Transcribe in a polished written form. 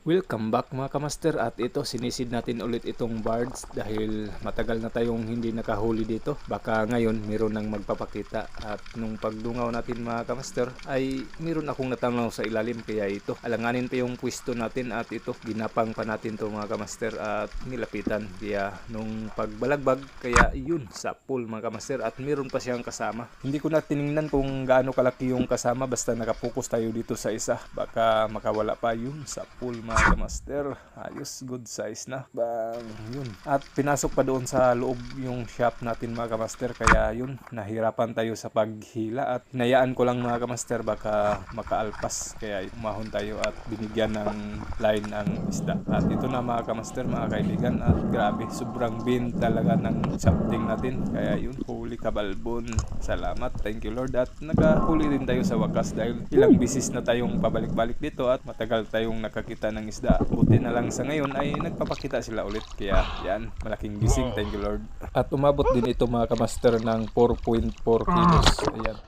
Welcome back mga kamaster, at ito sinisid natin ulit itong birds dahil matagal na tayong hindi nakahuli dito. Baka ngayon meron nang magpapakita, at nung pagdungaw natin mga kamaster ay meron akong natanaw sa ilalim, kaya ito alanganin pa yung pwesto natin at ito ginapang pa natin to mga kamaster at nilapitan. Kaya nung pagbalagbag, kaya yun sa pool mga kamaster, at meron pa siyang kasama. Hindi ko na tiningnan kung gaano kalaki yung kasama, basta nakapokus tayo dito sa isa, baka makawala pa yun sa pool mga kamaster. Ayos, good size na. Bang, yun. At pinasok pa doon sa loob yung shop natin mga kamaster, kaya yun, nahirapan tayo sa paghila at hinayaan ko lang mga kamaster, baka makaalpas, kaya umahon tayo at binigyan ng line ang isda. At ito na mga kamaster, mga kaibigan, at grabe, sobrang bin talaga ng something natin, kaya yun, huli kabalbon. Salamat, thank you Lord, at nakahuli din tayo sa wakas dahil ilang bisis na tayong pabalik-balik dito at matagal tayong nakakita ng isda. Buti na lang sa ngayon ay nagpapakita sila ulit, kaya yan, malaking gising, thank you Lord. At umabot din ito mga kamaster ng 4.4 kilos. Ayan.